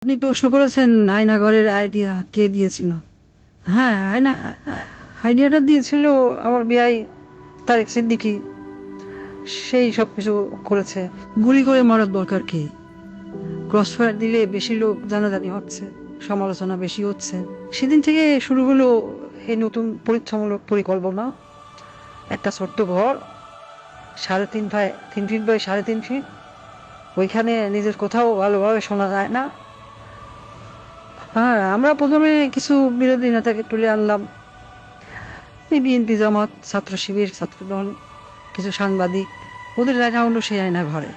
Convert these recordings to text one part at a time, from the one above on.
আপনি প্রশ্ন করেছেন আয়নাঘরের আইডিয়া কে দিয়েছিল। হ্যাঁ, আইডিয়াটা দিয়েছিল আমার বিয়াই তারেক সিদ্দিকী। সেই সব কিছু করেছে। গুলি করে মারার দরকার কি? ক্রসফায়ার দিলে বেশি লোক জানাজানি হচ্ছে, সমালোচনা বেশি হচ্ছে। সেদিন থেকে শুরু হলো এই নতুন পরীক্ষামূলক পরিকল্পনা। একটা ছোট্ট ঘর, 3.5 ফিট বাই 3.5 ফিট। ওইখানে নিজের কোথাও ভালোভাবে শোনা যায় না। হ্যাঁ, আমরা প্রথমে কিছু বিরোধী নেতাকে তুলে আনলাম, এই বিএনপি, জামাত, ছাত্র শিবির, ছাত্রদল, কিছু সাংবাদিক। ওদের জায়গা হলো সেই আয়না ঘরে।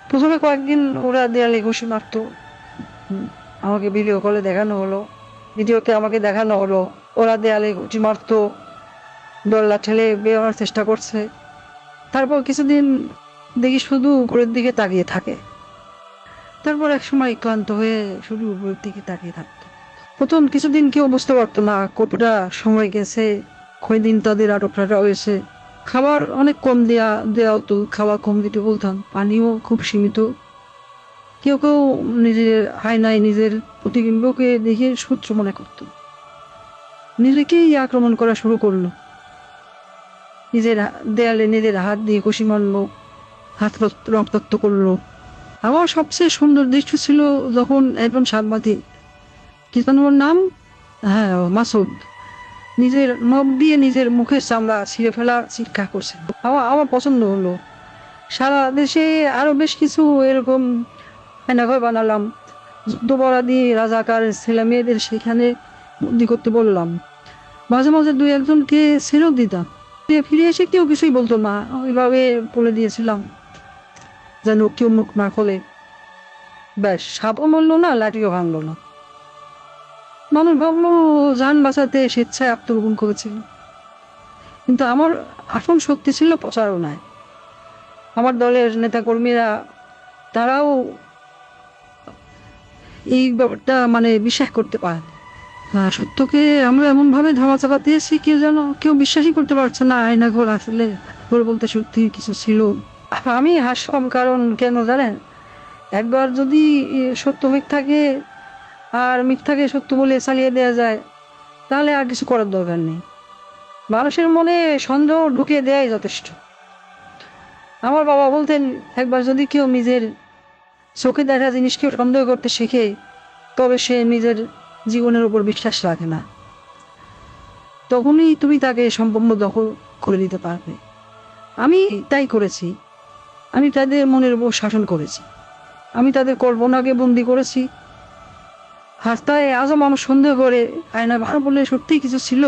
প্রথমে কয়েকদিন ওরা দেয়ালে ঘুষি মারত। আমাকে ভিডিও কলে দেখানো হলো, ভিডিওতে আমাকে দেখানো হলো ওরা দেয়ালে ঘুষি মারত, দরলা ঠেলে বেরোনোর চেষ্টা করছে। তারপর কিছুদিন দেখি শুধু উপরের দিকে তাকিয়ে থাকে। তারপর এক সময় ক্লান্ত হয়ে শুধু উপরের দিকে তাকিয়ে থাকতো। প্রথম কিছুদিন কেউ বুঝতে পারতো না কতটা সময় গেছে, কয়দিন তাদের আটক রাখা হয়েছে। খাবার অনেক কম দেওয়া হতো, খাওয়া কম দিতে বলতাম, পানিও খুব সীমিত। কেউ কেউ নিজের আয়নায় নিজের প্রতিবিম্বকে দেখে শত্রু মনে করত, নিজেকেই আক্রমণ করা শুরু করলো। নিজের দেয়ালে নিজের হাত দিয়ে কষি মারলো, হাত রক্তাক্ত করলো। আমার সবচেয়ে সুন্দর দৃশ্য ছিল যখন একজন সাংবাদিক, কি যেন ওর নাম, হ্যাঁ মাসুদ, নিজের নখ দিয়ে নিজের মুখের চামড়া ছিঁড়ে ফেলা চিৎকার করছে। আমার পছন্দ হলো। সারা দেশে আরো বেশ কিছু এরকম আয়নাঘর বানালাম। যুদ্ধপরাধী রাজাকার ছেলে মেয়েদের সেখানে বন্দি করতে বললাম। মাঝে মাঝে দুই একজনকে ছেড়েও দিতাম। ফিরে এসে কেউ কিছুই বলতো না, ওইভাবে বলে দিয়েছিলাম যেন কেউ মুখ না খোলে। ব্যাস, সাপও মরলো না, লাঠিও ভাঙলো না। মানুষ ভাবলো যান বাঁচাতে স্বেচ্ছায় আত্মগোপন করেছিল, কিন্তু আমার আসল শক্তি ছিল প্রচারণায়। আমার দলের নেতাকর্মীরা, তারাও এই ব্যাপারটা বিশ্বাস করতে পারে। সত্যকে আমরা এমনভাবে ধামাচাপা দিয়েছি, কেউ বিশ্বাসই করতে পারছে না আয়নাঘর আসলে ঘর বলতে সত্যি কিছু ছিল। আমি হাসলাম, কারণ কেন জানেন, একবার যদি সত্য মিথ্যাকে আর মিথ্যাকে সত্য বলে চালিয়ে দেওয়া যায়, তাহলে আর কিছু করার দরকার নেই। মানুষের মনে সন্দেহ ঢুকিয়ে দেওয়াই যথেষ্ট। আমার বাবা বলতেন, একবার যদি কেউ নিজের চোখে দেখা জিনিসকে সন্দেহ করতে শেখে, তবে সে নিজের জীবনের উপর বিশ্বাস রাখে না। তখনই তুমি তাকে সম্পূর্ণ দখল করে দিতে পারবে। আমি তাই করেছি। আমি তাদের মনের উপর শাসন করেছি। আমি তাদের কল্পনাকে বন্দি করেছি। হাসতায় আজও মানুষ সন্দেহ করে আয়না ভালো বলে সত্যিই কিছু ছিল।